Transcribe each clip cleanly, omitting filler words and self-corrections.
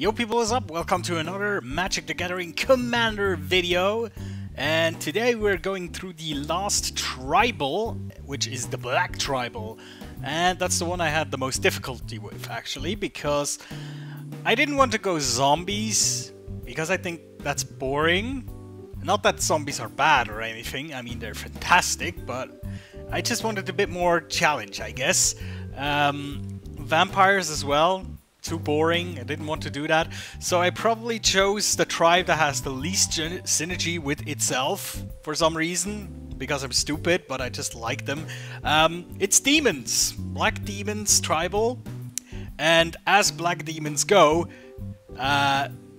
Yo people, what's up? Welcome to another Magic the Gathering Commander video. And today we're going through the last tribal, which is the Black Tribal. And that's the one I had the most difficulty with, actually, because I didn't want to go zombies, because I think that's boring. Not that zombies are bad or anything, I mean they're fantastic, but I just wanted a bit more challenge, I guess. Vampires as well. Too boring, I didn't want to do that. So I probably chose the tribe that has the least synergy with itself for some reason. Because I'm stupid, but I just like them. It's demons. Black demons tribal. And as black demons go,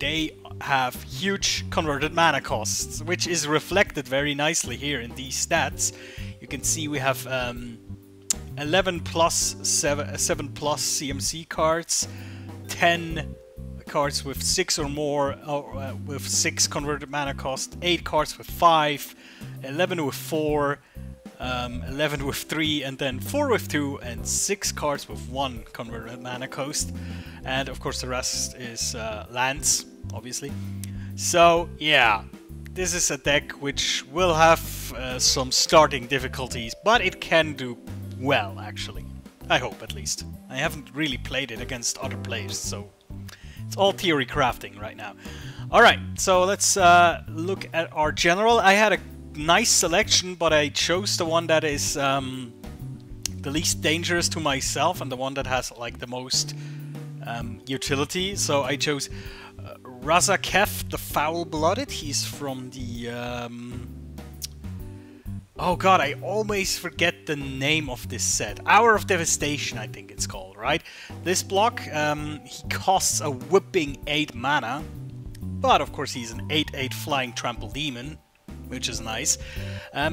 they have huge converted mana costs, which is reflected very nicely here in these stats. You can see we have 11 plus 7 plus CMC cards, 10 cards with 6 or more with 6 converted mana cost, 8 cards with 5, 11 with 4, 11 with 3, and then 4 with 2, and 6 cards with 1 converted mana cost. And of course the rest is lands, obviously. So yeah, this is a deck which will have some starting difficulties, but it can do well, actually. I hope, at least. I haven't really played it against other players, so it's all theory crafting right now. Alright, so let's look at our general. I had a nice selection, but I chose the one that is the least dangerous to myself and the one that has like the most utility. So I chose Razaketh the Foul-Blooded. He's from the... oh god, I always forget the name of this set. Hour of Devastation, I think it's called, right? This block, he costs a whopping 8 mana. But of course he's an 8/8 flying trample demon, which is nice.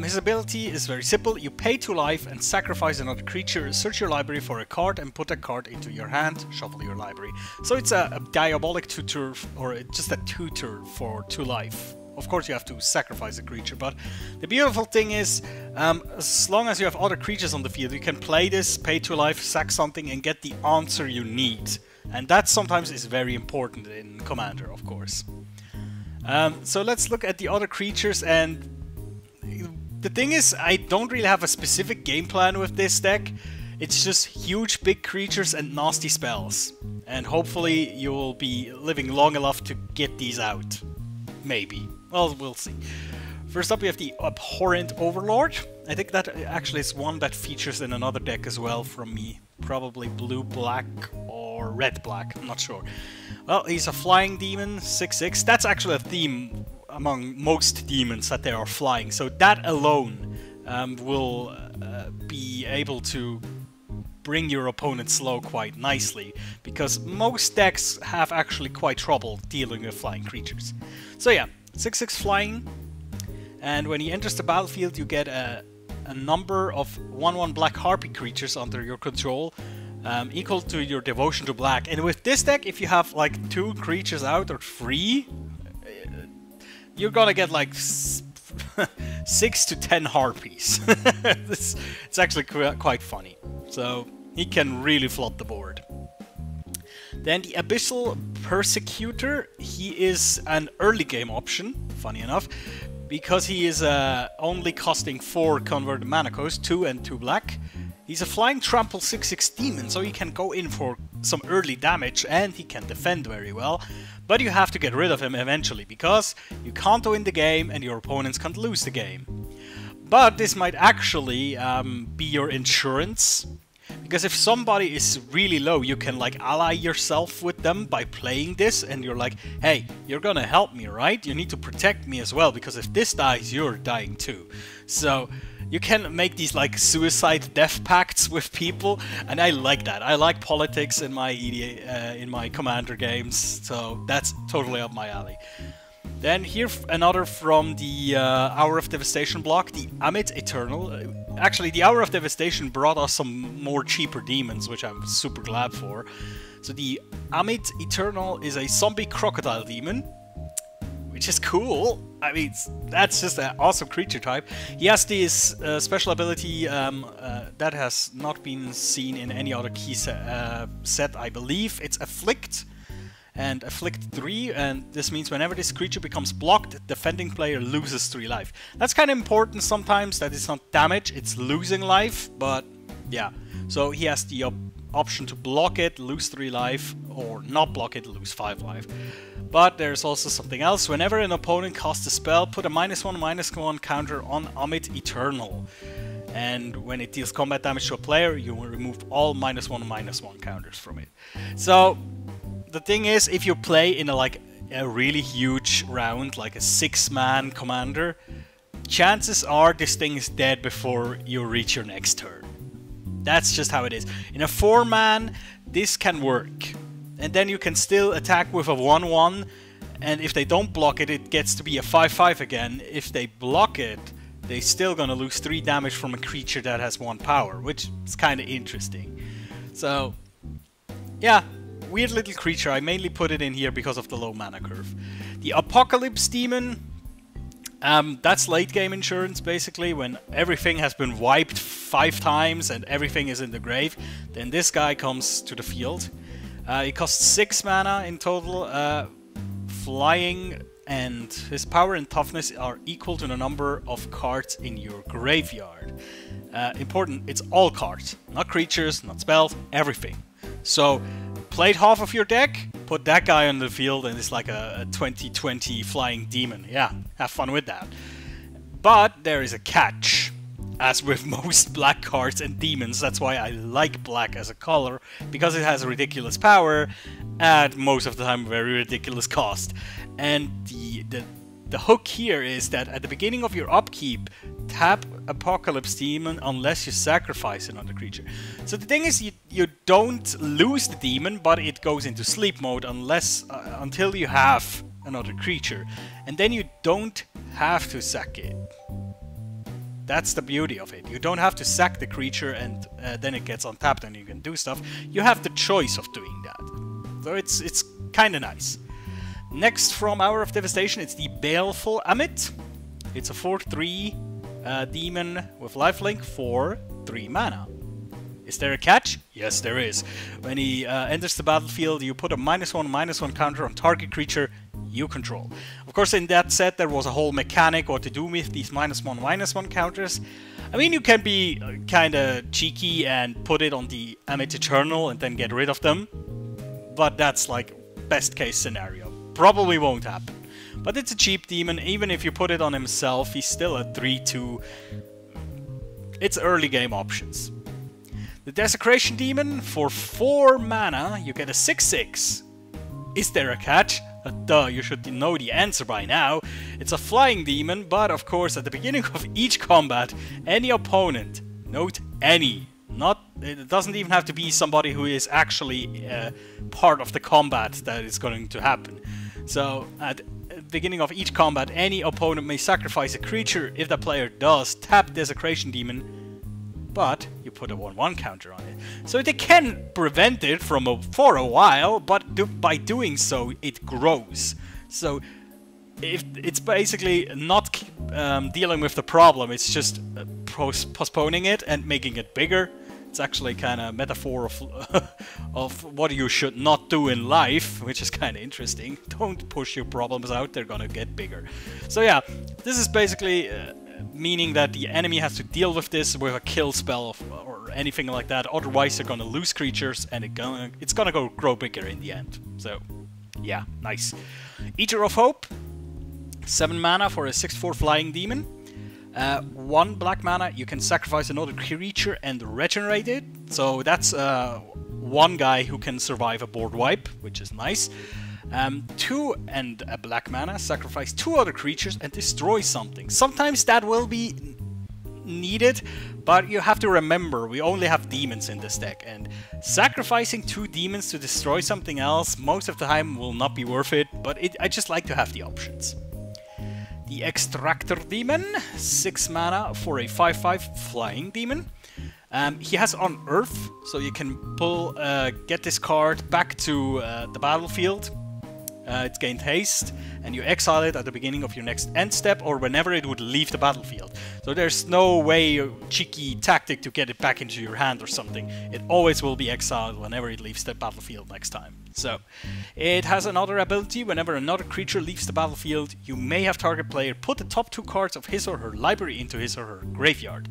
His ability is very simple. You pay 2 life and sacrifice another creature, search your library for a card and put a card into your hand, shuffle your library. So it's a diabolic tutor, or just a tutor for 2 life. Of course you have to sacrifice a creature, but the beautiful thing is, as long as you have other creatures on the field, you can play this, pay 2 life, sack something, and get the answer you need. And that sometimes is very important in Commander, of course. So let's look at the other creatures, and the thing is, I don't really have a specific game plan with this deck. It's just huge big creatures and nasty spells. And hopefully you will be living long enough to get these out. Maybe. Well, we'll see. First up we have the Abhorrent Overlord. I think that actually is one that features in another deck as well from me. Probably blue-black or red-black, I'm not sure. Well, he's a flying demon, 6/6. That's actually a theme among most demons, that they are flying. So that alone will be able to bring your opponent slow quite nicely, because most decks have actually quite trouble dealing with flying creatures. So yeah, 6/6 flying, and when he enters the battlefield you get a number of 1/1 black harpy creatures under your control, equal to your devotion to black. And with this deck, if you have like 2 creatures out or 3, you're gonna get like 6 to 10 harpies. It's actually quite funny. So he can really flood the board. Then the Abyssal Persecutor, he is an early game option, funny enough, because he is only costing 4 converted mana cost, 2 and 2 black. He's a flying trample 6/6 demon, so he can go in for some early damage and he can defend very well. But you have to get rid of him eventually, because you can't win the game and your opponents can't lose the game. But this might actually be your insurance. Because if somebody is really low, you can like ally yourself with them by playing this, and you're like, hey, you're gonna help me, right? You need to protect me as well, because if this dies, you're dying too. So you can make these like suicide death pacts with people, and I like that. I like politics in my in my Commander games, so that's totally up my alley. Then here another from the Hour of Devastation block, the Amit Eternal. Actually, the Hour of Devastation brought us some more cheaper demons, which I'm super glad for. So the Amit Eternal is a zombie crocodile demon, which is cool. I mean, that's just an awesome creature type. He has this special ability that has not been seen in any other key set, I believe. It's Afflict. and afflict 3, and this means whenever this creature becomes blocked, the defending player loses 3 life. That's kind of important sometimes, that it's not damage, it's losing life, but yeah. So he has the option to block it, lose 3 life, or not block it, lose 5 life. But there's also something else. Whenever an opponent casts a spell, put a -1/-1 counter on Amit Eternal. And when it deals combat damage to a player, you will remove all -1/-1 counters from it. So the thing is, if you play in a really huge round, like a 6-man commander, chances are this thing is dead before you reach your next turn. That's just how it is. In a 4-man, this can work. And then you can still attack with a 1/1, and if they don't block it, it gets to be a 5/5 again. If they block it, they're still gonna lose 3 damage from a creature that has 1 power, which is kind of interesting. So, yeah, weird little creature. I mainly put it in here because of the low mana curve. The Apocalypse Demon, that's late game insurance, basically. When everything has been wiped 5 times and everything is in the grave, then this guy comes to the field. It costs 6 mana in total, flying, and his power and toughness are equal to the number of cards in your graveyard. Important, it's all cards, not creatures, not spells, everything. So, played half of your deck, put that guy on the field, and it's like a 20/20 flying demon. Yeah, have fun with that. But there is a catch. As with most black cards and demons, that's why I like black as a color, because it has a ridiculous power at most of the time very ridiculous cost. And the hook here is that at the beginning of your upkeep, tap Apocalypse Demon unless you sacrifice another creature. So the thing is, you don't lose the demon, but it goes into sleep mode until you have another creature, and then you don't have to sack it. That's the beauty of it. You don't have to sack the creature and then it gets untapped and you can do stuff. You have the choice of doing that. So it's kind of nice. Next from Hour of Devastation, it's the Baleful Amit. It's a 4/3 demon with lifelink for 3 mana. Is there a catch? Yes, there is. When he enters the battlefield, you put a -1/-1 counter on target creature you control. Of course, in that set, there was a whole mechanic what to do with these -1/-1 counters. I mean, you can be kind of cheeky and put it on the Amit Eternal and then get rid of them. But that's like best case scenario. Probably won't happen. But it's a cheap demon. Even if you put it on himself, he's still a 3/2. It's early game options. The Desecration Demon, for 4 mana, you get a 6/6. Is there a catch? Duh, you should know the answer by now. It's a flying demon, but of course at the beginning of each combat, any opponent, note any, it doesn't even have to be somebody who is actually part of the combat that is going to happen. So at the beginning of each combat, any opponent may sacrifice a creature. If the player does, tap Desecration Demon, but you put a 1/1 counter on it. So they can prevent it for a while, but by doing so, it grows. So if it's basically not dealing with the problem, it's just postponing it and making it bigger. It's actually kind of a metaphor of what you should not do in life, which is kind of interesting. Don't push your problems out, they're gonna get bigger. So yeah, this is basically meaning that the enemy has to deal with this with a kill spell or anything like that, otherwise they're gonna lose creatures and it's gonna grow bigger in the end. So yeah, nice. Eater of Hope, 7 mana for a 6/4 flying demon. 1 black mana, you can sacrifice another creature and regenerate it. So that's 1 guy who can survive a board wipe, which is nice. 2 and a black mana, sacrifice 2 other creatures and destroy something. Sometimes that will be needed, but you have to remember we only have demons in this deck, and sacrificing 2 demons to destroy something else most of the time will not be worth it, but I just like to have the options. The Extractor Demon, 6 mana for a 5/5 flying demon. He has Unearth, so you can get this card back to the battlefield. It's gained haste, and you exile it at the beginning of your next end step or whenever it would leave the battlefield. So there's no way, cheeky tactic to get it back into your hand or something. It always will be exiled whenever it leaves the battlefield next time. So, it has another ability. Whenever another creature leaves the battlefield, you may have target player put the top 2 cards of his or her library into his or her graveyard.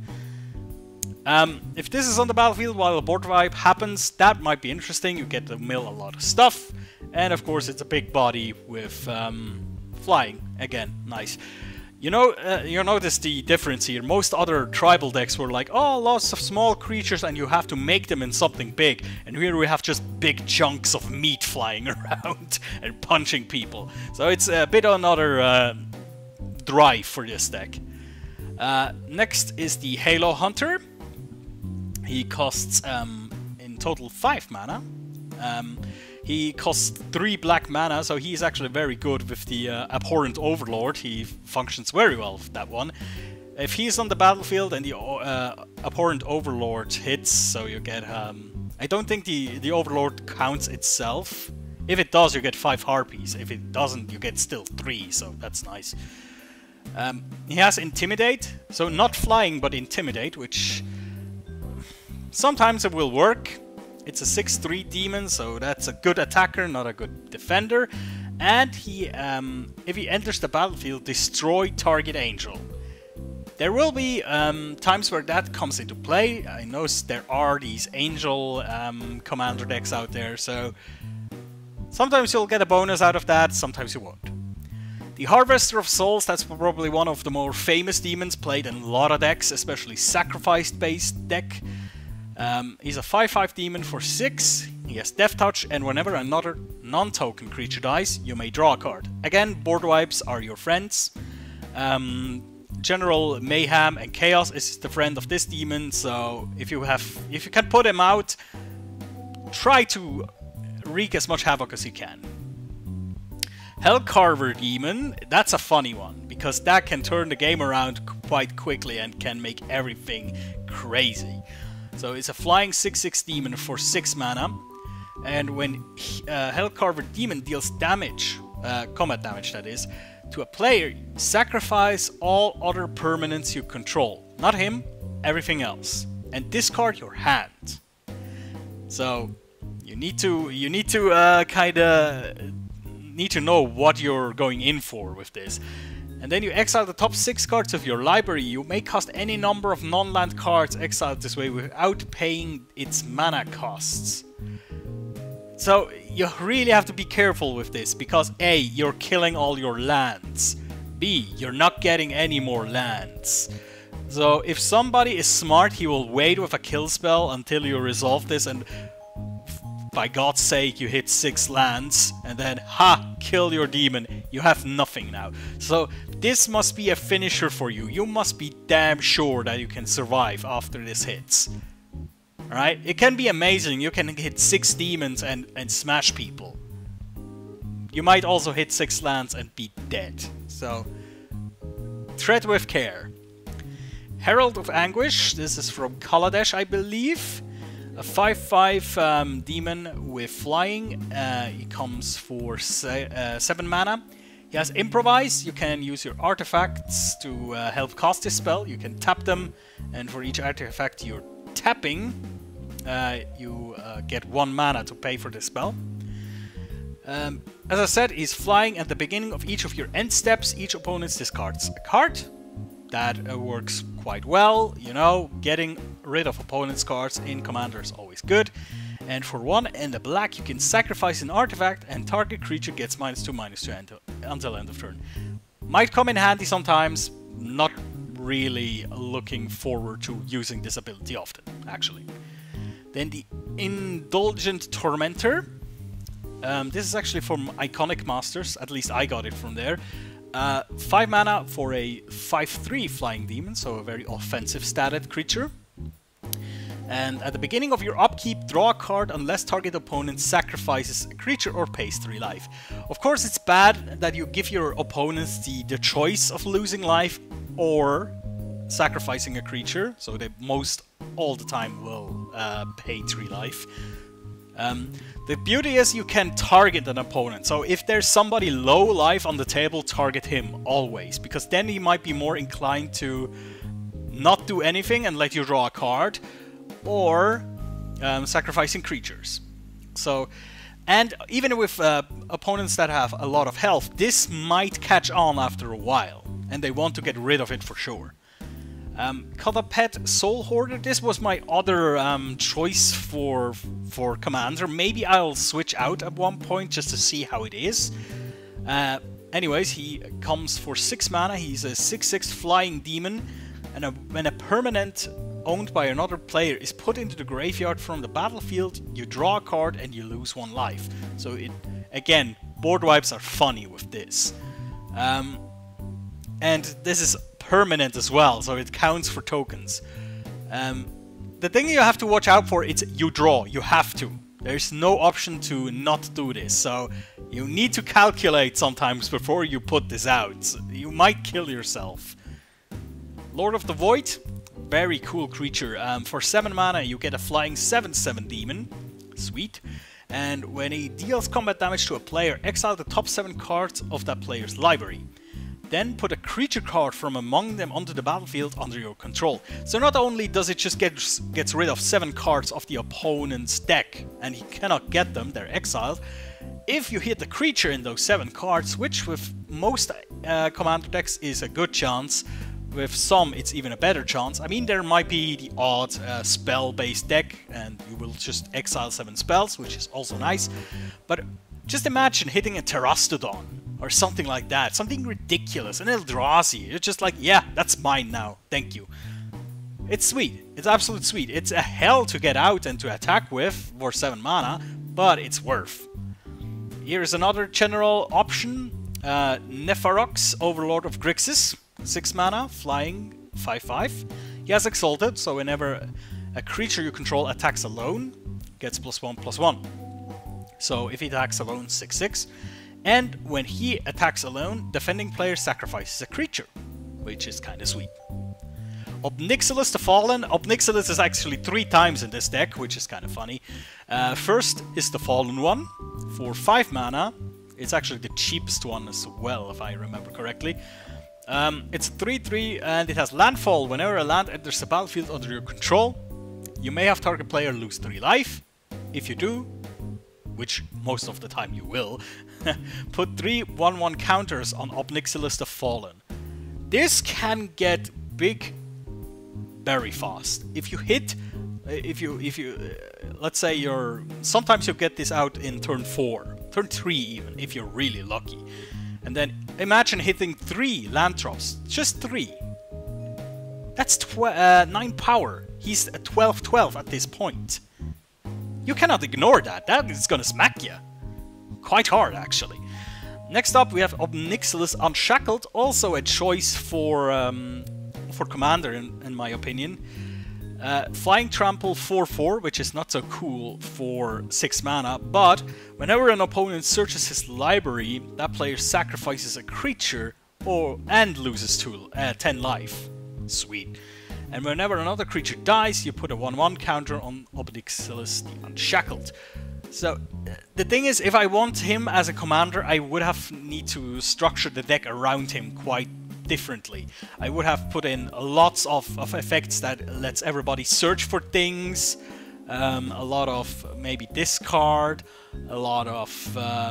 If this is on the battlefield while a board wipe happens, that might be interesting. You get to mill a lot of stuff, and of course it's a big body with flying. Again, nice. You know, you notice the difference here. Most other tribal decks were like, oh, lots of small creatures and you have to make them in something big. And here we have just big chunks of meat flying around and punching people. So it's a bit another drive for this deck. Next is the Halo Hunter. He costs in total 5 mana. He costs 3 black mana, so he's actually very good with the Abhorrent Overlord. He functions very well with that one. If he's on the battlefield and the Abhorrent Overlord hits, so you get... I don't think the Overlord counts itself. If it does, you get 5 harpies. If it doesn't, you get still 3, so that's nice. He has Intimidate, so not flying, but Intimidate, which... sometimes it will work. It's a 6/3 demon, so that's a good attacker, not a good defender. And he, if he enters the battlefield, destroy target angel. There will be times where that comes into play. I know there are these angel commander decks out there, so sometimes you'll get a bonus out of that, sometimes you won't. The Harvester of Souls, that's probably one of the more famous demons played in a lot of decks, especially sacrifice-based deck. He's a 5/5 demon for 6, he has Death Touch, and whenever another non-token creature dies, you may draw a card. Again, board wipes are your friends. General Mayhem and Chaos is the friend of this demon, so if you can put him out, try to wreak as much havoc as you can. Hellcarver Demon, that's a funny one, because that can turn the game around quite quickly and can make everything crazy. So it's a flying 6/6 demon for 6 mana, and when Hellcarver Demon deals damage, combat damage that is, to a player, sacrifice all other permanents you control. Not him, everything else. And discard your hand. So you need to need to know what you're going in for with this. And then you exile the top 6 cards of your library. You may cast any number of non-land cards exiled this way without paying its mana costs. So you really have to be careful with this, because A, you're killing all your lands. B, you're not getting any more lands. So if somebody is smart, he will wait with a kill spell until you resolve this, and by God's sake, you hit 6 lands, and then, ha, kill your demon. You have nothing now. So this must be a finisher for you. You must be damn sure that you can survive after this hits. Alright? It can be amazing. You can hit 6 demons and smash people. You might also hit 6 lands and be dead. So, tread with care. Herald of Anguish. This is from Kaladesh, I believe. A 5/5 demon with flying. He comes for 7 mana. He has Improvise. You can use your artifacts to help cast this spell. You can tap them, and for each artifact you're tapping, you get 1 mana to pay for this spell. As I said, he's flying. At the beginning of each of your end steps, each opponent discards a card. That works quite well, you know, getting rid of opponent's cards in Commander is always good. And for 1 and a black, you can sacrifice an artifact and target creature gets -2/-2 until end of turn. Might come in handy sometimes, not really looking forward to using this ability often, actually. Then the Indulgent Tormentor. This is actually from Iconic Masters, at least I got it from there. 5 mana for a 5/3 flying demon, so a very offensive statted creature. And at the beginning of your upkeep, draw a card unless target opponent sacrifices a creature or pays 3 life. Of course, it's bad that you give your opponents the choice of losing life or sacrificing a creature, so they most all the time will pay 3 life. The beauty is you can target an opponent, so if there's somebody low life on the table, target him always, because then he might be more inclined to not do anything and let you draw a card, or sacrificing creatures. So, and even with opponents that have a lot of health, this might catch on after a while, and they want to get rid of it for sure. Pet Soul Hoarder, this was my other choice for Commander. Maybe I'll switch out at one point just to see how it is. Anyways, he comes for 6 mana, he's a 6/6 flying demon, and when a permanent owned by another player is put into the graveyard from the battlefield, you draw a card and you lose 1 life. So it, again, board wipes are funny with this. And this is permanent as well, so it counts for tokens. The thing you have to watch out for is you draw. You have to. There's no option to not do this, so you need to calculate sometimes before you put this out. You might kill yourself. Lord of the Void, very cool creature. For 7 mana you get a flying 7/7 demon. Sweet. And when he deals combat damage to a player, exile the top 7 cards of that player's library. Then put a creature card from among them onto the battlefield under your control. So not only does it just gets rid of 7 cards of the opponent's deck, and he cannot get them, they're exiled. If you hit the creature in those 7 cards, which with most commander decks is a good chance, with some it's even a better chance. I mean, there might be the odd spell-based deck, and you will just exile 7 spells, which is also nice. But just imagine hitting a Terastodon, or something like that, something ridiculous, an Eldrazi. You're just like, yeah, that's mine now, thank you. It's sweet, it's absolute sweet. It's a hell to get out and to attack with for 7 mana, but it's worth. Here's another general option, Neferox, Overlord of Grixis, 6 mana, flying, 5/5. He has Exalted, so whenever a creature you control attacks alone, gets +1/+1. So if he attacks alone, 6/6. And when he attacks alone, defending player sacrifices a creature, which is kind of sweet. Obnixilis the Fallen. Obnixilis is actually 3 times in this deck, which is kind of funny. First is the Fallen one for 5 mana. It's actually the cheapest one as well, if I remember correctly. It's 3/3 and it has landfall. Whenever a land enters the battlefield under your control, you may have target player lose 3 life. If you do, which most of the time you will, put 3 1/1 counters on Obnixilis the Fallen. This can get big very fast. If you hit, let's say sometimes you get this out in turn 4, turn 3 even, if you're really lucky. And then imagine hitting 3 land drops, just 3. That's 9 power. He's at 12/12 at this point. You cannot ignore that. That is gonna smack you. Quite hard, actually. Next up, we have Obnixilis Unshackled, also a choice for Commander, in my opinion. Flying Trample 4/4, which is not so cool for 6 mana, but whenever an opponent searches his library, that player sacrifices a creature and loses 10 life. Sweet. And whenever another creature dies, you put a 1/1 counter on Obnixilis the Unshackled. So, the thing is, if I want him as a commander, I would need to structure the deck around him quite differently. I would have put in lots of effects that lets everybody search for things, a lot of maybe discard, a lot of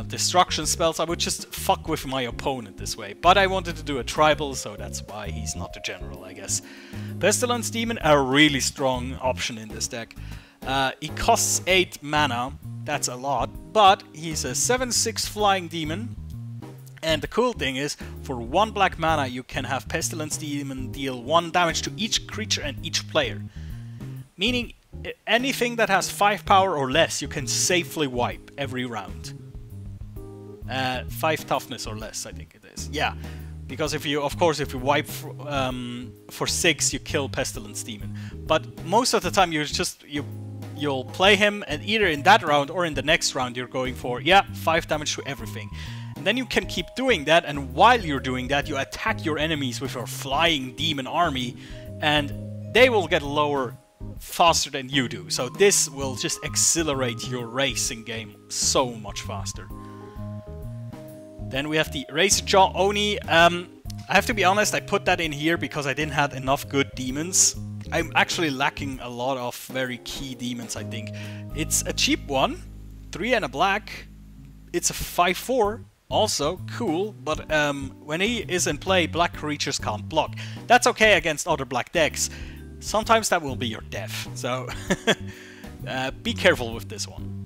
destruction spells. I would just fuck with my opponent this way. But I wanted to do a tribal, so that's why he's not the general, I guess. Pestilence Demon, a really strong option in this deck. He costs 8 mana, that's a lot, but he's a 7/6 flying demon. And the cool thing is, for 1 black mana, you can have Pestilence Demon deal 1 damage to each creature and each player. Meaning, anything that has 5 power or less, you can safely wipe every round. 5 toughness or less, I think it is. Yeah, because if you wipe for 6, you kill Pestilence Demon. But most of the time, you'll play him, and either in that round or in the next round, you're going for 5 damage to everything. And then you can keep doing that, and while you're doing that, you attack your enemies with your flying demon army, and they will get lower faster than you do. So this will just accelerate your racing game so much faster. Then we have the Razorjaw Oni. I have to be honest, I put that in here because I didn't have enough good demons. I'm actually lacking a lot of very key demons, I think. It's a cheap one, 3 and a black. It's a 5/4, also cool, but when he is in play, black creatures can't block. That's okay against other black decks. Sometimes that will be your death, so be careful with this one.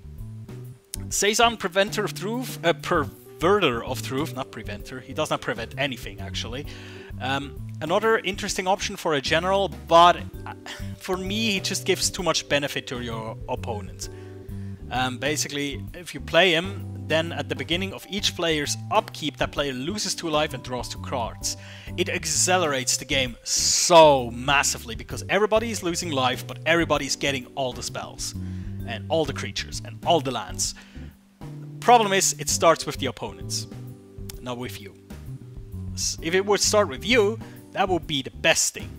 Seizan, Preventer of Truth, Perverter of Truth, not Preventer. He does not prevent anything, actually. Another interesting option for a general, but for me, he just gives too much benefit to your opponent. Basically, if you play him, then at the beginning of each player's upkeep, that player loses 2 life and draws 2 cards. It accelerates the game so massively because everybody is losing life, but everybody is getting all the spells and all the creatures and all the lands. Problem is, it starts with the opponents, not with you. If it would start with you, that would be the best thing,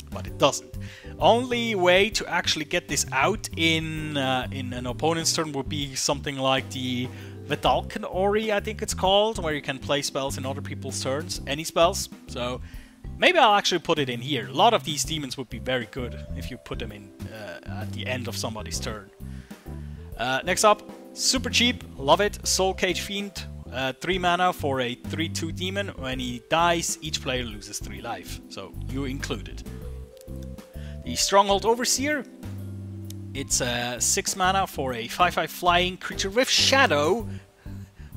but it doesn't. Only way to actually get this out in an opponent's turn would be something like the Vedalken Ori, I think it's called, where you can play spells in other people's turns, any spells. So maybe I'll actually put it in here. A lot of these demons would be very good if you put them in at the end of somebody's turn. Next up, super cheap, love it, Soul Cage Fiend, 3 mana for a 3/2 demon. When he dies, each player loses 3 life, so you included. The Stronghold Overseer, it's 6 mana for a 5/5 flying creature with Shadow.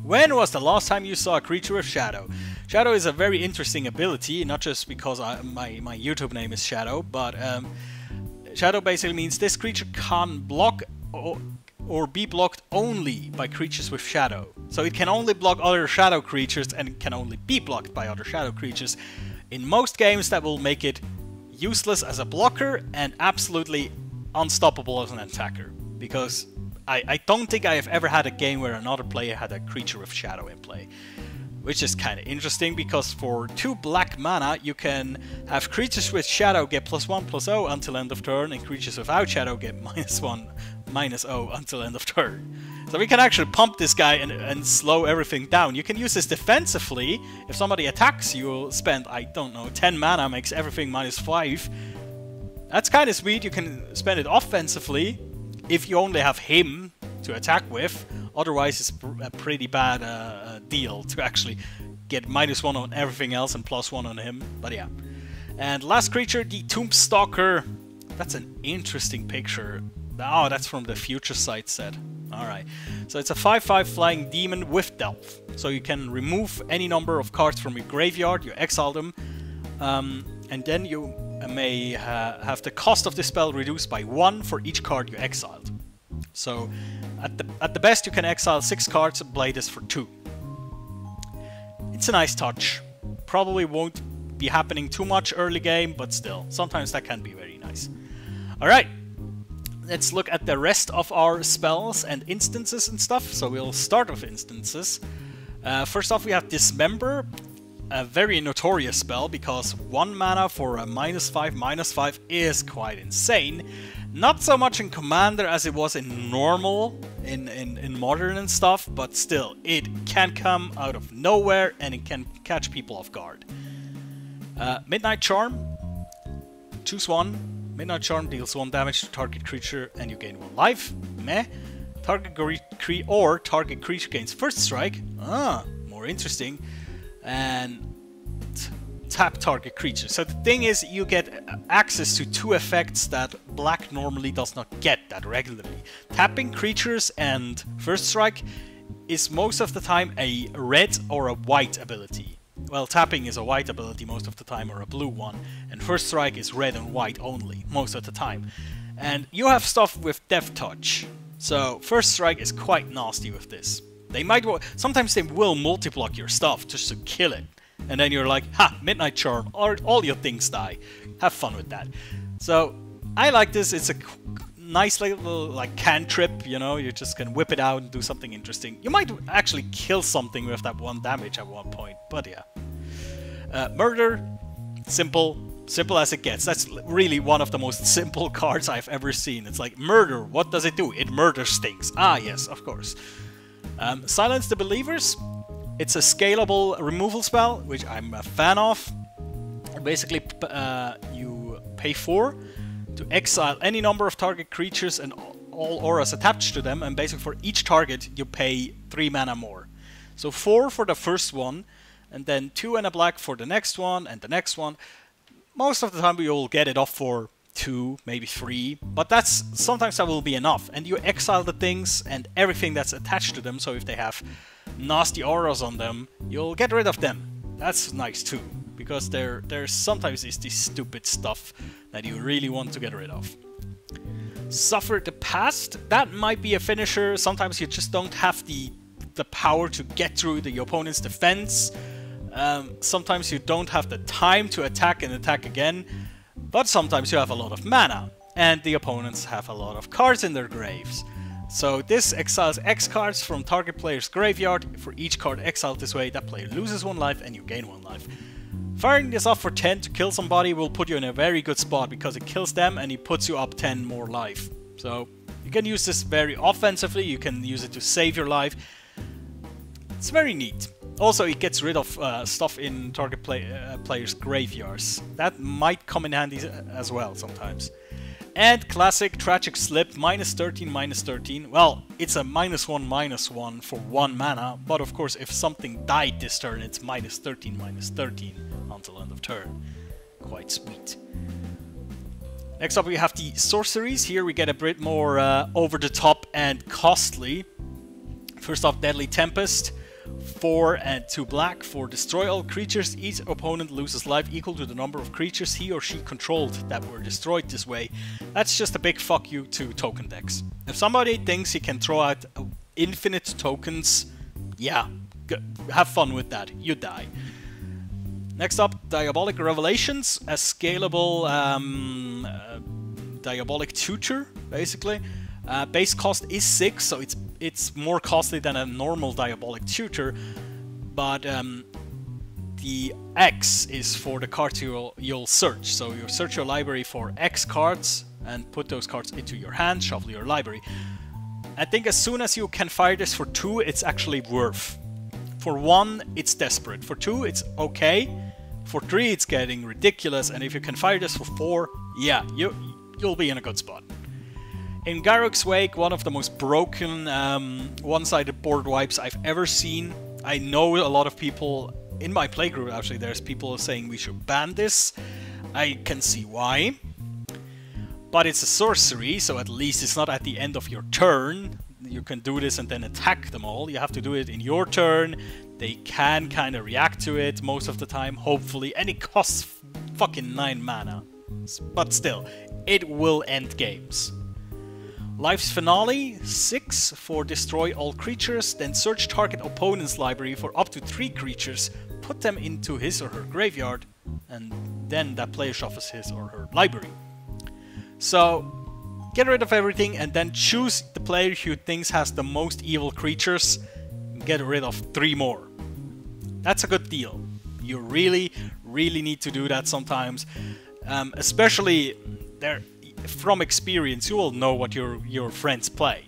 When was the last time you saw a creature with Shadow? Shadow is a very interesting ability, not just because my YouTube name is Shadow, but Shadow basically means this creature can block or be blocked only by creatures with Shadow. So it can only block other Shadow creatures and it can only be blocked by other Shadow creatures. In most games that will make it useless as a blocker and absolutely unstoppable as an attacker. Because I don't think I have ever had a game where another player had a creature with Shadow in play. Which is kind of interesting because for 2 black mana you can have creatures with Shadow get +1/+0 until end of turn and creatures without Shadow get -1/-0 until end of turn. So we can actually pump this guy and slow everything down. You can use this defensively. If somebody attacks you, spend, I don't know, 10 mana, makes everything -5. That's kind of sweet. You can spend it offensively if you only have him to attack with. Otherwise, it's a pretty bad deal to actually get -1 on everything else and +1 on him. But yeah. And last creature, the Tombstalker. That's an interesting picture. Oh, that's from the Future Sight set. Alright. So it's a 5/5 flying demon with Delve. So you can remove any number of cards from your graveyard, you exile them, and then you may have the cost of the spell reduced by 1 for each card you exiled. So at the best you can exile 6 cards and play this for 2. It's a nice touch. Probably won't be happening too much early game, but still, sometimes that can be very nice. Alright, let's look at the rest of our spells and instances and stuff. So we'll start with instances. First off, we have Dismember. A very notorious spell because 1 mana for a -5/-5 is quite insane. Not so much in Commander as it was in normal, in Modern and stuff, but still, it can come out of nowhere and it can catch people off guard. Midnight Charm, choose 1. Midnight Charm deals 1 damage to target creature and you gain 1 life. Meh. Target creature gains first strike. Ah, more interesting. And tap target creature. So the thing is, you get access to 2 effects that black normally does not get that regularly. Tapping creatures and first strike is most of the time a red or a white ability. Well, tapping is a white ability most of the time, or a blue one, and first strike is red and white only most of the time. And you have stuff with Death Touch, so first strike is quite nasty with this. Sometimes they will multi-block your stuff just to kill it. And then you're like, ha, Midnight Charm, all your things die. Have fun with that. So, I like this. It's a nice little like cantrip, you know, you just can whip it out and do something interesting. You might actually kill something with that 1 damage at one point, but yeah. Murder, simple, Simple as it gets. That's really one of the most simple cards I've ever seen. It's like, murder, what does it do? It murders things. Ah, yes, of course. Silence the Believers. It's a scalable removal spell, which I'm a fan of. Basically, you pay 4 to exile any number of target creatures and all auras attached to them, and basically for each target you pay 3 mana more. So 4 for the first one, and then 2 and a black for the next one, and the next one. Most of the time you'll get it off for 2, maybe 3, but sometimes that will be enough. And you exile the things and everything that's attached to them, so if they have nasty auras on them, you'll get rid of them. That's nice too, because there's sometimes this stupid stuff that you really want to get rid of. Suffer the Past. That might be a finisher. Sometimes you just don't have the power to get through the opponent's defense. Sometimes you don't have the time to attack and attack again, but sometimes you have a lot of mana, and the opponents have a lot of cards in their graves. So this exiles X cards from target player's graveyard. For each card exiled this way, that player loses 1 life and you gain 1 life. Firing this off for 10 to kill somebody will put you in a very good spot, because it kills them and it puts you up 10 more life. So you can use this very offensively, you can use it to save your life. It's very neat. Also, it gets rid of stuff in target players' graveyards. That might come in handy as well sometimes. And classic Tragic Slip, -13, -13. Well, it's a -1/-1 for 1 mana, but of course if something died this turn, it's -13, -13 until end of turn. Quite sweet. Next up we have the Sorceries. Here we get a bit more over the top and costly. First off, Deadly Tempest. 4 and 2 black for destroy all creatures. Each opponent loses life equal to the number of creatures he or she controlled that were destroyed this way. That's just a big fuck you to token decks. If somebody thinks he can throw out infinite tokens, yeah, have fun with that. You die. Next up, Diabolic Revelations, a scalable Diabolic Tutor, basically. Base cost is 6, so it's more costly than a normal Diabolic Tutor, but the X is for the cards you'll search. So you search your library for X cards and put those cards into your hand, shuffle your library. I think as soon as you can fire this for 2, it's actually worth. For 1, it's desperate. For 2, it's okay. For 3, it's getting ridiculous, and if you can fire this for 4, yeah, you'll be in a good spot. In Garruk's Wake, one of the most broken one-sided board wipes I've ever seen. I know a lot of people in my playgroup, actually, there's people saying we should ban this. I can see why. But it's a sorcery, so at least it's not at the end of your turn. You can do this and then attack them all. You have to do it in your turn. They can kind of react to it most of the time, hopefully. And it costs fucking 9 mana. But still, it will end games. Life's Finale, 6 for destroy all creatures, then search target opponent's library for up to 3 creatures, put them into his or her graveyard, and then that player shuffles his or her library. So, get rid of everything and then choose the player who thinks has the most evil creatures, and get rid of 3 more. That's a good deal. You really, really need to do that sometimes, especially there. From experience, you will know what your friends play.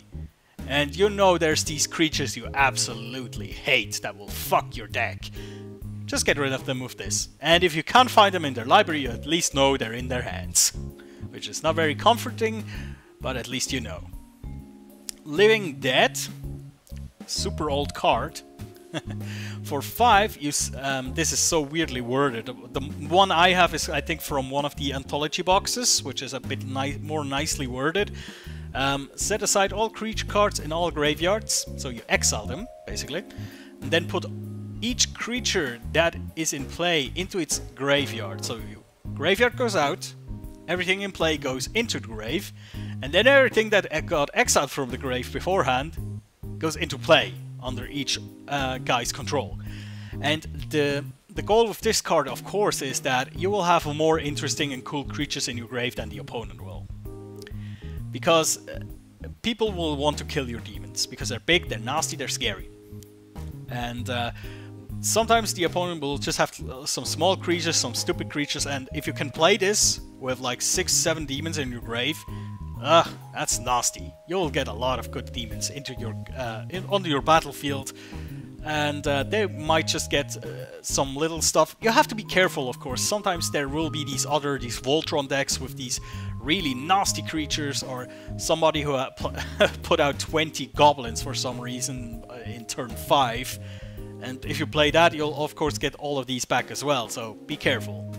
And you know there's these creatures you absolutely hate that will fuck your deck. Just get rid of them with this. And if you can't find them in their library, you at least know they're in their hands. Which is not very comforting, but at least you know. Living Dead. Super old card. For 5, this is so weirdly worded. The one I have is, I think, from one of the anthology boxes, which is a bit more nicely worded. Set aside all creature cards in all graveyards, so you exile them, basically. And then put each creature that is in play into its graveyard. So your graveyard goes out, everything in play goes into the grave, and then everything that got exiled from the grave beforehand goes into play under each guy's control. And the goal with this card, of course, is that you will have more interesting and cool creatures in your grave than the opponent will. Because people will want to kill your demons, because they're big, they're nasty, they're scary. And sometimes the opponent will just have some small creatures, some stupid creatures, and if you can play this with like 6-7 demons in your grave, that's nasty. You'll get a lot of good demons into your onto your battlefield, and they might just get some little stuff. You have to be careful, of course. Sometimes there will be these Voltron decks with these really nasty creatures, or somebody who put out 20 goblins for some reason in turn 5. And if you play that, you'll of course get all of these back as well, so be careful.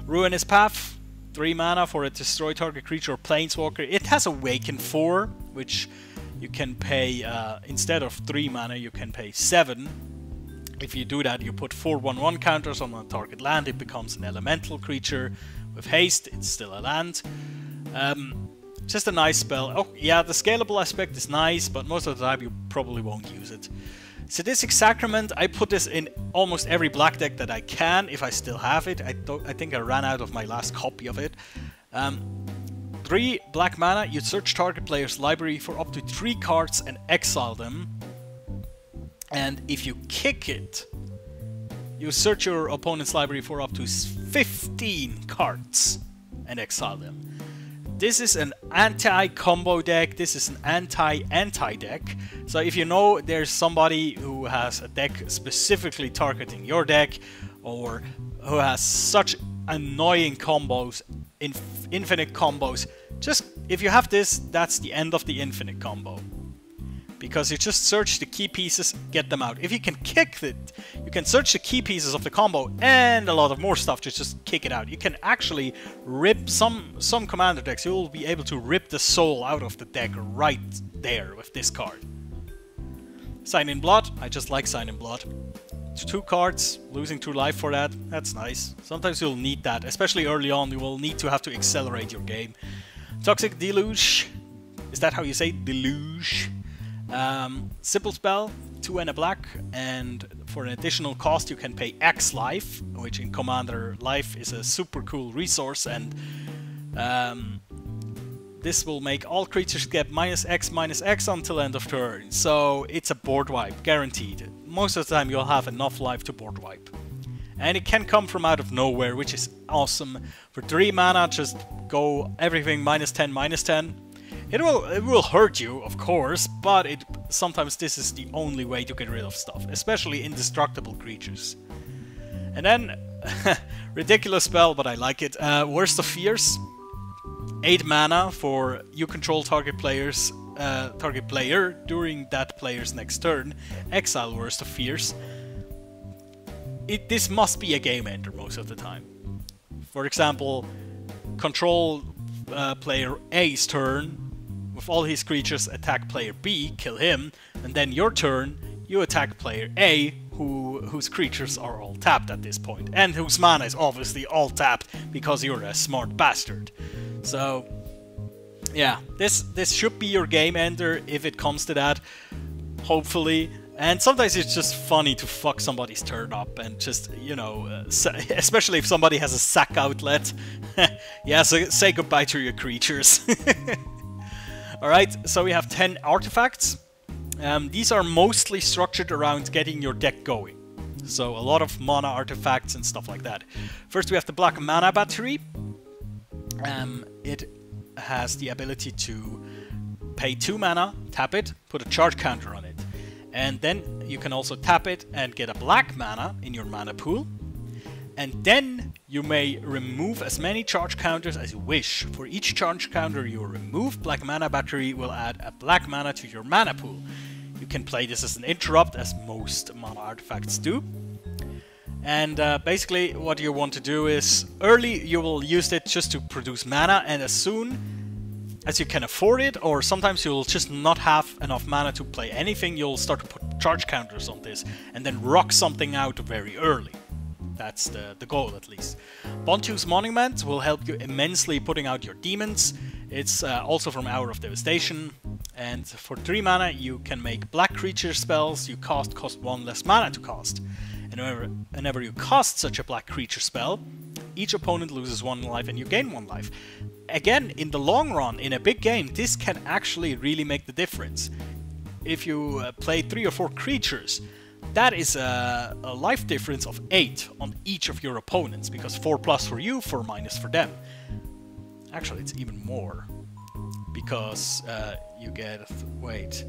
Ruinous Path, 3 mana for a destroy target creature or planeswalker. It has Awaken 4, which you can pay, instead of 3 mana, you can pay 7. If you do that, you put 4 1/1 counters on a target land, it becomes an elemental creature. With haste, it's still a land. Just a nice spell. Oh yeah, the scalable aspect is nice, but most of the time you probably won't use it. Sadistic Sacrament, I put this in almost every black deck that I can, if I still have it. I think I ran out of my last copy of it. 3 black mana, you search target player's library for up to 3 cards and exile them. And if you kick it, you search your opponent's library for up to 15 cards and exile them. This is an anti-combo deck, this is an anti-anti deck. So if you know there's somebody who has a deck specifically targeting your deck, or who has such annoying combos, infinite combos, just, if you have this, that's the end of the infinite combo. Because you just search the key pieces, get them out. If you can kick it, you can search the key pieces of the combo and a lot of more stuff to just kick it out. You can actually rip some commander decks, you will be able to rip the soul out of the deck right there with this card. Sign in Blood, I just like Sign in Blood. It's 2 cards, losing 2 life for that, that's nice. Sometimes you'll need that, especially early on, you will need to have to accelerate your game. Toxic Deluge, is that how you say Deluge? Simple spell, 2 and a black, and for an additional cost you can pay X life, which in Commander life is a super cool resource, and this will make all creatures get -X until end of turn, so it's a board wipe, guaranteed. Most of the time you'll have enough life to board wipe. And it can come from out of nowhere, which is awesome. For 3 mana, just go everything -10/-10. It will hurt you, of course, but sometimes this is the only way to get rid of stuff, especially indestructible creatures. And then, ridiculous spell, but I like it. Worst of Fears, 8 mana for you control target player during that player's next turn. Exile Worst of Fears. This must be a game ender most of the time. For example, control player A's turn. With all his creatures, attack player B, kill him, and then your turn, you attack player A, whose creatures are all tapped at this point, and whose mana is obviously all tapped because you're a smart bastard. So, yeah, this should be your game ender if it comes to that, hopefully. And sometimes it's just funny to fuck somebody's turn up and just, you know, especially if somebody has a sack outlet. Yeah, so say goodbye to your creatures. Alright, so we have 10 artifacts. These are mostly structured around getting your deck going. So a lot of mana artifacts and stuff like that. First we have the Black Mana Battery. It has the ability to pay 2 mana, tap it, put a charge counter on it. And then you can also tap it and get a black mana in your mana pool. And then you may remove as many charge counters as you wish. For each charge counter you remove, Black Mana Battery will add a black mana to your mana pool. You can play this as an interrupt, as most mana artifacts do. And basically what you want to do is, early you will use it just to produce mana, and as soon as you can afford it, or sometimes you'll just not have enough mana to play anything, you'll start to put charge counters on this, and then rock something out very early. That's the goal, at least. Bontu's Monument will help you immensely putting out your demons. It's also from Hour of Devastation. And for 3 mana, you can make black creature spells you cost 1 less mana to cast. And whenever you cast such a black creature spell, each opponent loses 1 life and you gain 1 life. Again, in the long run, in a big game, this can actually really make the difference. If you play 3 or 4 creatures, that is a life difference of 8 on each of your opponents, because 4+ for you, 4- for them. Actually, it's even more, because you get... wait.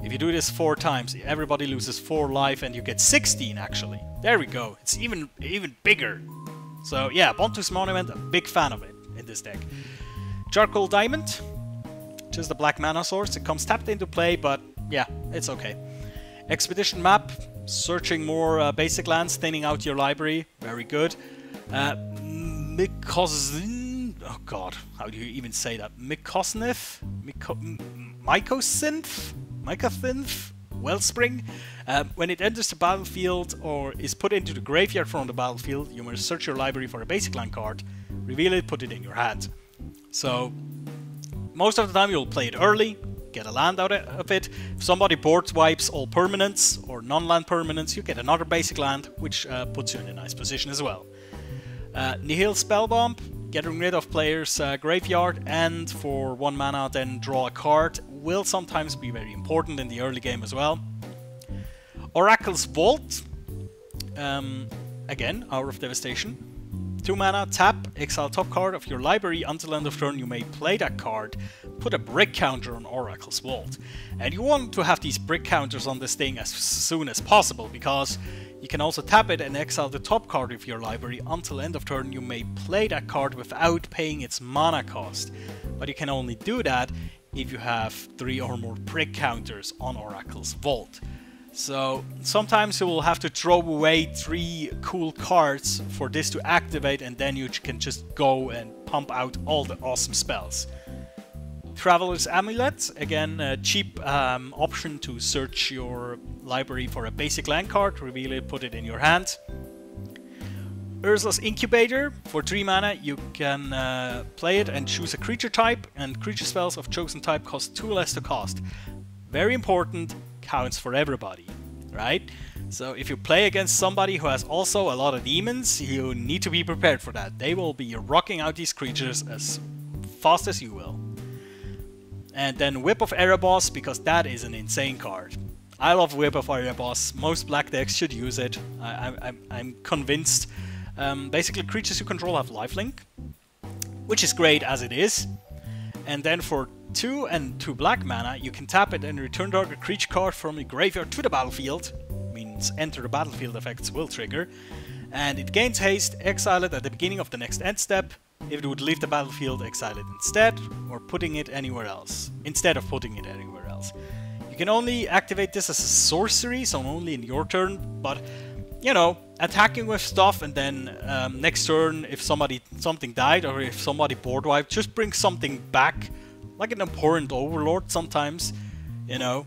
If you do this 4 times, everybody loses 4 life, and you get 16, actually. There we go. It's even bigger. So, yeah, Bontu's Monument, a big fan of it in this deck. Charcoal Diamond, just a black mana source. It comes tapped into play, but yeah, it's okay. Expedition Map, searching more basic lands, thinning out your library. Very good. Mycosynth, oh god, how do you even say that? Mycosynth? Mycosynth? Wellspring. When it enters the battlefield or is put into the graveyard from the battlefield, you must search your library for a basic land card, reveal it, put it in your hand. So, most of the time you'll play it early, get a land out of it. If somebody board wipes all permanents or non-land permanents, you get another basic land, which puts you in a nice position as well. Nihil Spellbomb, getting rid of players' graveyard, and for 1 mana then draw a card, will sometimes be very important in the early game as well. Oracle's Vault, again, Hour of Devastation. 2 mana, tap, exile top card of your library. Until end of turn you may play that card. Put a brick counter on Oracle's Vault. And you want to have these brick counters on this thing as soon as possible, because you can also tap it and exile the top card of your library. Until end of turn you may play that card without paying its mana cost. But you can only do that if you have 3 or more brick counters on Oracle's Vault. So sometimes you will have to throw away 3 cool cards for this to activate, and then you can just go and pump out all the awesome spells. Traveler's Amulet, again a cheap option to search your library for a basic land card, reveal it, put it in your hand. Urza's Incubator, for 3 mana you can play it and choose a creature type, and creature spells of chosen type cost 2 less to cast. Very important, counts for everybody, right? So if you play against somebody who has also a lot of demons, you need to be prepared for that. They will be rocking out these creatures as fast as you will. And then Whip of Erebos, because that is an insane card. I love Whip of Erebos. Most black decks should use it. I'm convinced. Basically, creatures you control have lifelink, which is great as it is. And then for 2 and 2 black mana, you can tap it and return target creature card from your graveyard to the battlefield. Means enter the battlefield effects will trigger. And it gains haste, exile it at the beginning of the next end step. If it would leave the battlefield, exile it instead, or putting it anywhere else. Instead of putting it anywhere else. You can only activate this as a sorcery, so only in your turn, but you know, attacking with stuff and then next turn if something died or if somebody board wiped, just bring something back, like an Abhorrent Overlord sometimes, you know,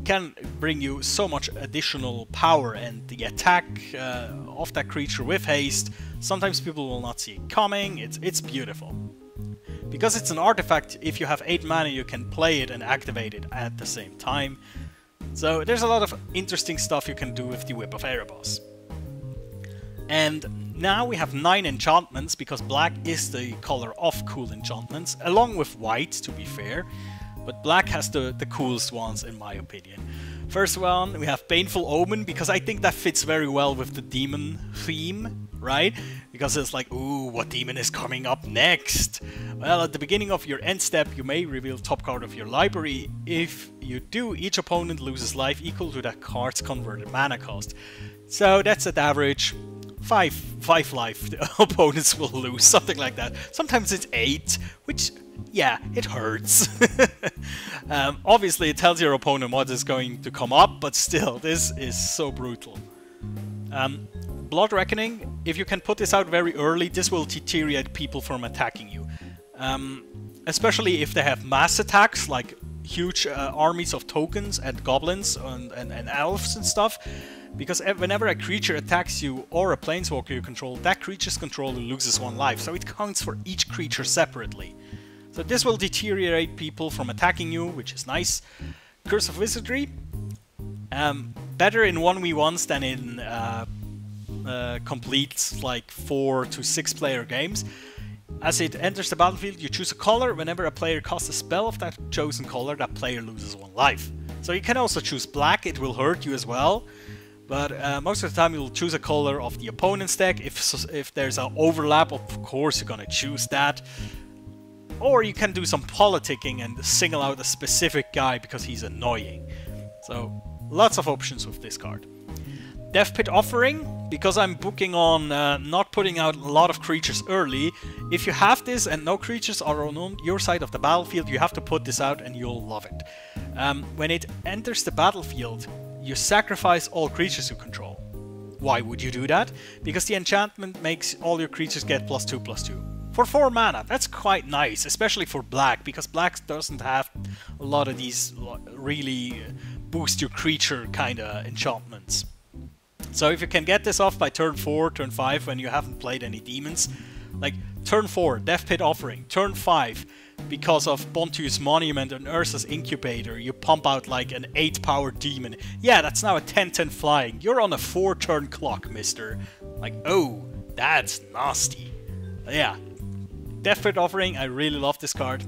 can bring you so much additional power, and the attack of that creature with haste, sometimes people will not see it coming. It's beautiful. Because it's an artifact, if you have 8 mana you can play it and activate it at the same time. So there's a lot of interesting stuff you can do with the Whip of Erebos. And now we have 9 enchantments, because black is the color of cool enchantments, along with white, to be fair. But black has the coolest ones, in my opinion. First one, we have Baneful Omen, because I think that fits very well with the demon theme, right? Because it's like, ooh, what demon is coming up next? Well, at the beginning of your end step, you may reveal top card of your library. If you do, each opponent loses life equal to that card's converted mana cost. So that's at average 5 life the opponents will lose, something like that. Sometimes it's 8, which, yeah, it hurts. Obviously it tells your opponent what is going to come up, but still, this is so brutal. Blood Reckoning, if you can put this out very early, this will deteriorate people from attacking you. Especially if they have mass attacks, like huge armies of tokens and goblins and elves and stuff. Because whenever a creature attacks you or a planeswalker you control, that creature's controller loses 1 life, so it counts for each creature separately. So this will deteriorate people from attacking you, which is nice. Curse of Wizardry, better in 1v1s than in complete like 4 to 6 player games. As it enters the battlefield, you choose a color. Whenever a player casts a spell of that chosen color, that player loses 1 life. So you can also choose black, it will hurt you as well. But most of the time you'll choose a color of the opponent's deck. If there's an overlap, of course you're gonna choose that. Or you can do some politicking and single out a specific guy because he's annoying. So lots of options with this card. Death Pit Offering, because I'm booking on not putting out a lot of creatures early. If you have this and no creatures are on your side of the battlefield, you have to put this out and you'll love it. When it enters the battlefield, you sacrifice all creatures you control. Why would you do that? Because the enchantment makes all your creatures get +2/+2. For 4 mana, that's quite nice, especially for black, because black doesn't have a lot of these really boost your creature kind of enchantments. So if you can get this off by turn 4, turn 5, when you haven't played any demons, like turn 4, Death Pit Offering, turn 5, because of Bontu's Monument and Urza's Incubator, you pump out like an 8-power demon. Yeah, that's now a 10/10 flying. You're on a 4-turn clock, mister. Like, oh, that's nasty. Yeah. Death Pit Offering, I really love this card.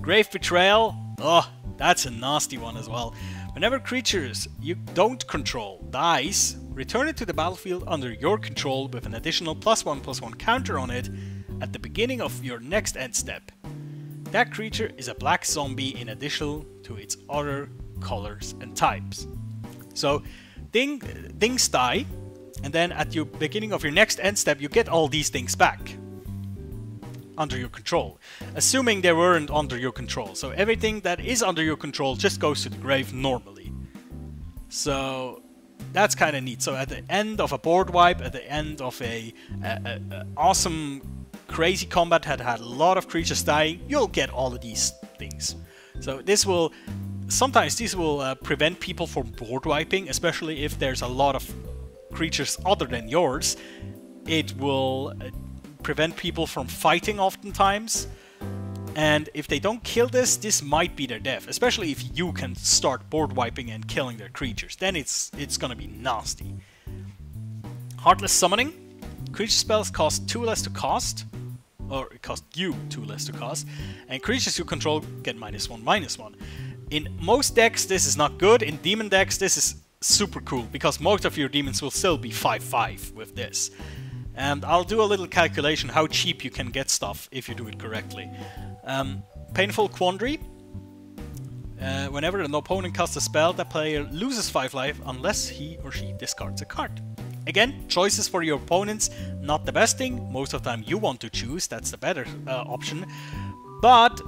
Grave Betrayal, oh, that's a nasty one as well. Whenever creatures you don't control dies, return it to the battlefield under your control with an additional +1/+1 counter on it at the beginning of your next end step. That creature is a black zombie in addition to its other colors and types. So things die, and then at the beginning of your next end step you get all these things back under your control, assuming they weren't under your control. So everything that is under your control just goes to the grave normally. So that's kind of neat. So at the end of a board wipe, at the end of a awesome crazy combat that had a lot of creatures dying, you'll get all of these things. So this will sometimes prevent people from board wiping, especially if there's a lot of creatures other than yours. It will prevent people from fighting oftentimes, and if they don't kill this might be their death, especially if you can start board wiping and killing their creatures. Then it's gonna be nasty. Heartless Summoning. Creature spells cost 2 less to cast, or it costs you 2 less to cast, and creatures you control get -1/-1. In most decks this is not good. In demon decks this is super cool, because most of your demons will still be 5/5 with this. And I'll do a little calculation how cheap you can get stuff if you do it correctly. Painful Quandary. Whenever an opponent casts a spell, that player loses 5 life unless he or she discards a card. Again, choices for your opponents, not the best thing. Most of the time you want to choose, that's the better option. But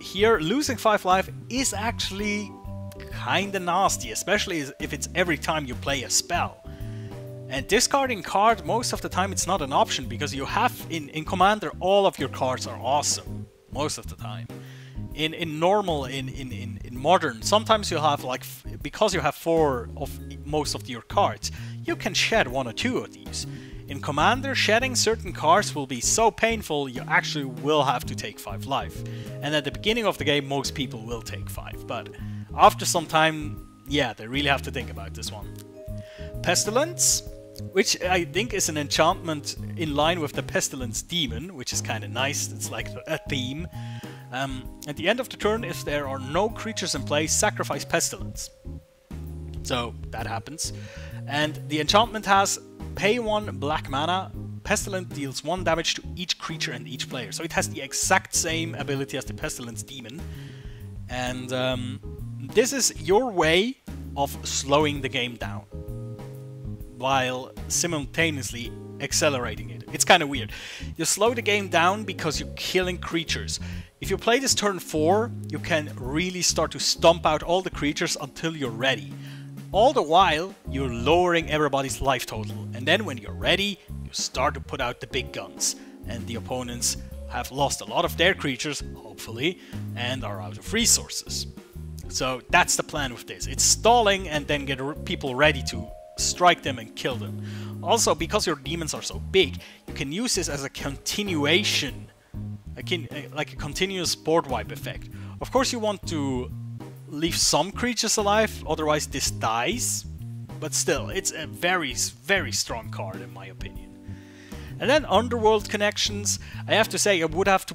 here, losing 5 life is actually kinda nasty, especially if it's every time you play a spell. And discarding card, most of the time it's not an option, because you have, in Commander, all of your cards are awesome. Most of the time. In normal, in Modern, sometimes you'll have like, because you have 4 of most of your cards, you can shed 1 or 2 of these. In Commander, shedding certain cards will be so painful, you actually will have to take 5 life. And at the beginning of the game, most people will take 5, but after some time, yeah, they really have to think about this one. Pestilence, which I think is an enchantment in line with the Pestilence Demon, which is kind of nice. It's like a theme. At the end of the turn, if there are no creatures in play, sacrifice Pestilence. So that happens. And the enchantment has pay 1 black mana. Pestilence deals 1 damage to each creature and each player. So it has the exact same ability as the Pestilence Demon. And this is your way of slowing the game down, while simultaneously accelerating it. It's kind of weird. You slow the game down because you're killing creatures. If you play this turn 4, you can really start to stomp out all the creatures until you're ready. All the while, you're lowering everybody's life total. And then when you're ready, you start to put out the big guns. And the opponents have lost a lot of their creatures, hopefully, and are out of resources. So that's the plan with this. It's stalling and then get people ready to strike them and kill them. Also, because your demons are so big, you can use this as a continuation, like a continuous board wipe effect. Of course, you want to leave some creatures alive, otherwise this dies, but still, it's a very, very strong card in my opinion. And then Underworld connections. I have to say I would have to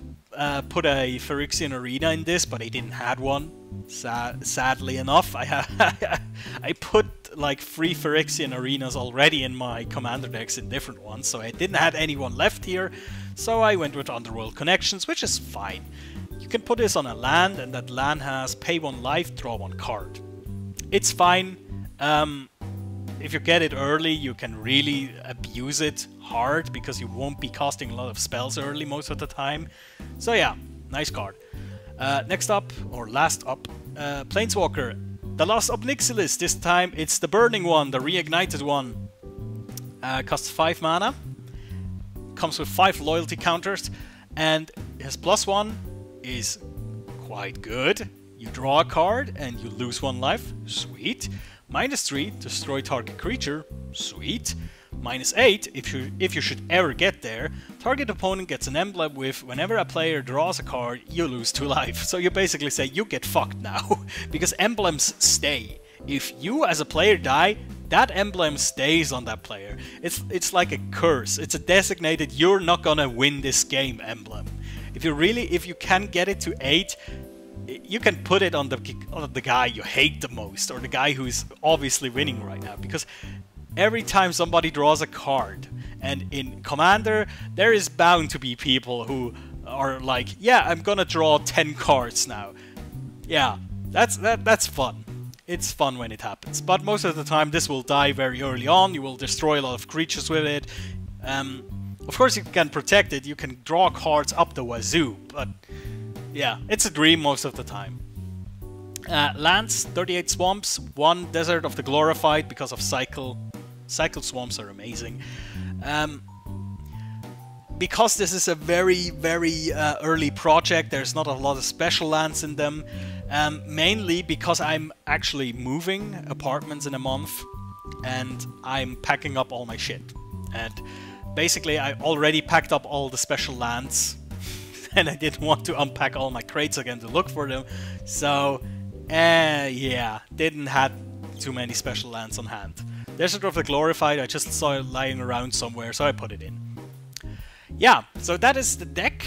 put a Phyrexian Arena in this, but I didn't have one. Sadly enough, I put like 3 Phyrexian Arenas already in my commander decks in different ones, so I didn't have anyone left here. So I went with Underworld connections, which is fine. You can put this on a land, and that land has pay 1 life, draw 1 card. It's fine. If you get it early, you can really abuse it hard, because you won't be casting a lot of spells early most of the time. So yeah, nice card. Next up, or last up, Planeswalker. The last Ob Nixilis. This time it's the burning one, the reignited one. Costs 5 mana. Comes with 5 loyalty counters, and his +1 is quite good. You draw a card and you lose 1 life. Sweet. -3, destroy target creature. Sweet. -8, if you should ever get there, target opponent gets an emblem with whenever a player draws a card, you lose 2 life. So you basically say you get fucked now, because emblems stay. If you as a player die, that emblem stays on that player. It's like a curse. It's a designated you're not gonna win this game emblem. If you can get it to 8, you can put it on the guy you hate the most, or the guy who's obviously winning right now, because every time somebody draws a card, and in Commander there is bound to be people who are like, yeah, I'm gonna draw 10 cards now. Yeah, that's fun. It's fun when it happens, but most of the time this will die very early on. You will destroy a lot of creatures with it. Of course you can protect it, you can draw cards up the wazoo, but yeah, it's a dream most of the time. Lands, 38 swamps, 1 Desert of the Glorified because of cycle. Cycle swamps are amazing. Because this is a very early project, there's not a lot of special lands in them. Mainly because I'm actually moving apartments in a month, and I'm packing up all my shit. And basically I already packed up all the special lands, and I didn't want to unpack all my crates again to look for them. So, yeah, didn't have too many special lands on hand. Desert of the Glorified, I just saw it lying around somewhere, so I put it in. Yeah, so that is the deck.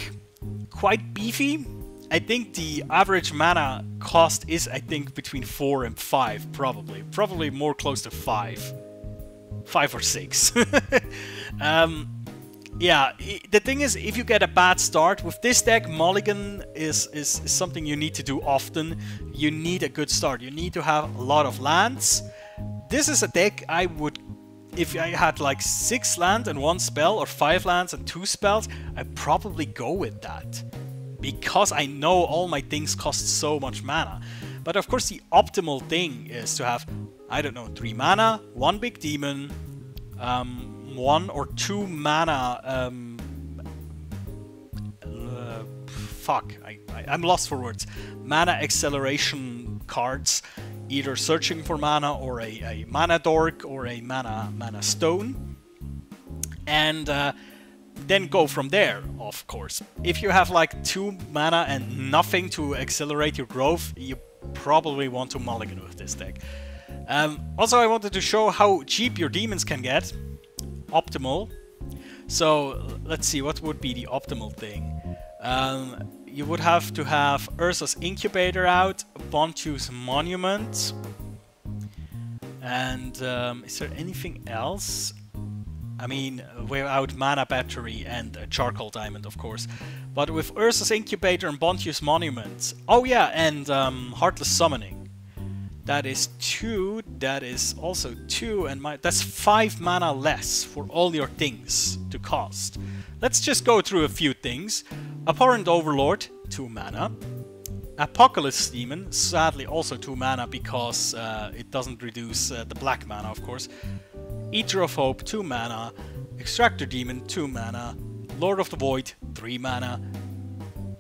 Quite beefy. I think the average mana cost is, I think, between 4 and 5, probably. Probably more close to 5. 5 or 6. Yeah, the thing is, if you get a bad start with this deck, mulligan is something you need to do often. You need a good start. You need to have a lot of lands. This is a deck I would, if I had like 6 lands and 1 spell, or 5 lands and 2 spells, I'd probably go with that. Because I know all my things cost so much mana. But of course the optimal thing is to have, I don't know, 3 mana, 1 big demon, 1 or 2 mana, I'm lost for words. Mana acceleration cards, either searching for mana, or a mana dork, or a mana stone. And then go from there, of course. If you have like 2 mana and nothing to accelerate your growth, you probably want to mulligan with this deck. Also, I wanted to show how cheap your demons can get. Optimal. So, let's see, what would be the optimal thing? You would have to have Urza's Incubator out, Bontu's Monument, and is there anything else? I mean, without Mana Battery and a Charcoal Diamond, of course. But with Urza's Incubator and Bontu's Monument. Oh yeah, and Heartless Summoning. That is 2, that is also 2, and that's 5 mana less for all your things to cost. Let's just go through a few things. Abhorrent Overlord, 2 mana. Apocalypse Demon, sadly also 2 mana because it doesn't reduce the black mana, of course. Eater of Hope, 2 mana. Extractor Demon, 2 mana. Lord of the Void, 3 mana.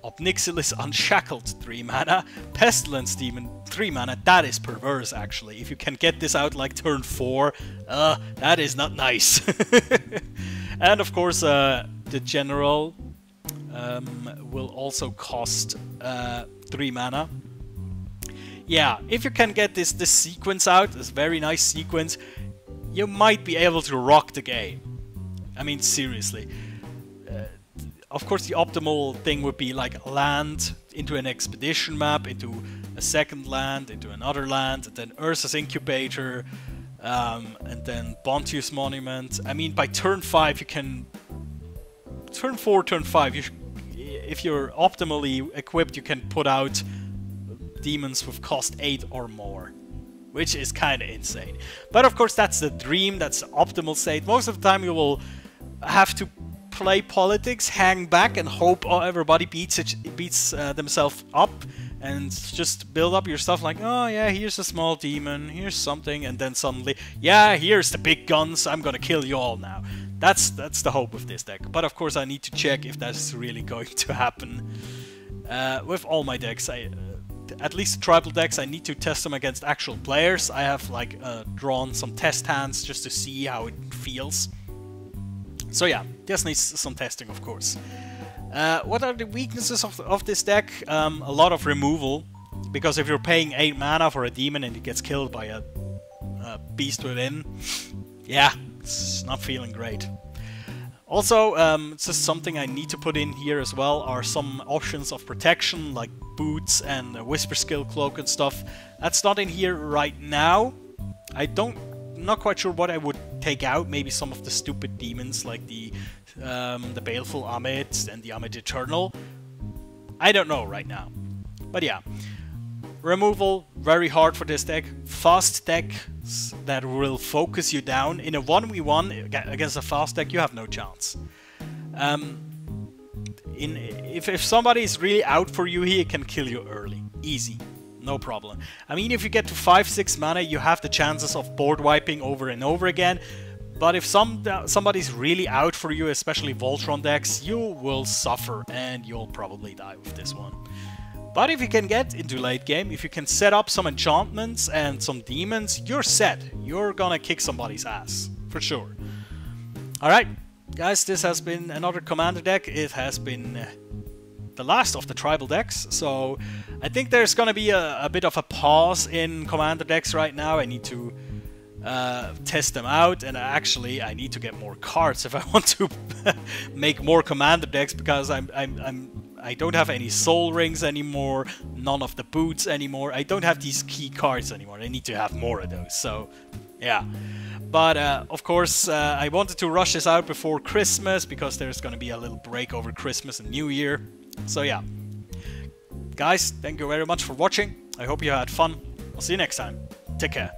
Ob Nixilis Unshackled, 3 mana. Pestilence Demon, 3 mana. That is perverse, actually. If you can get this out like turn 4, that is not nice. And of course, the General will also cost 3 mana. Yeah, if you can get this sequence out, this very nice sequence, you might be able to rock the game. I mean, seriously. of course, the optimal thing would be like land into an expedition map, into a second land, into another land, and then Urza's Incubator, and then Bontius Monument. I mean, by turn 5 you can... Turn 4, turn 5, if you're optimally equipped, you can put out demons with cost 8 or more, which is kind of insane. But of course, that's the dream, that's the optimal state. Most of the time you will have to play politics, hang back and hope everybody beats themselves up, and just build up your stuff like, oh yeah, here's a small demon, here's something, and then suddenly, yeah, here's the big guns, I'm gonna kill you all now. That's the hope with this deck. But of course I need to check if that's really going to happen. With all my decks, at least tribal decks, I need to test them against actual players. I have like drawn some test hands just to see how it feels. So yeah, this needs some testing, of course. What are the weaknesses of this deck? A lot of removal, because if you're paying 8 mana for a demon and it gets killed by a beast within, yeah, it's not feeling great. Also, it's just something I need to put in here as well, are some options of protection, like boots and a Whisper Skill Cloak and stuff. That's not in here right now. Not quite sure what I would take out. Maybe some of the stupid demons, like the Baleful Amit and the Amit Eternal. I don't know right now. But yeah. Removal, very hard for this deck. Fast decks that will focus you down. In a 1v1 against a fast deck, you have no chance. If somebody is really out for you, he can kill you early. Easy. No problem. I mean, if you get to 5-6 mana, you have the chances of board wiping over and over again. But if somebody's really out for you, especially Voltron decks, you will suffer and you'll probably die with this one. But if you can get into late game, if you can set up some enchantments and some demons, you're set. You're gonna kick somebody's ass, for sure. Alright, guys, this has been another Commander deck. It has been the last of the tribal decks, so I think there's gonna be a bit of a pause in Commander decks right now. I need to test them out, and actually I need to get more cards if I want to make more Commander decks, because I don't have any Soul Rings anymore, none of the boots anymore. I don't have these key cards anymore. I need to have more of those, so yeah. But of course, I wanted to rush this out before Christmas, because there's going to be a little break over Christmas and New Year. So yeah. Guys, thank you very much for watching. I hope you had fun. I'll see you next time. Take care.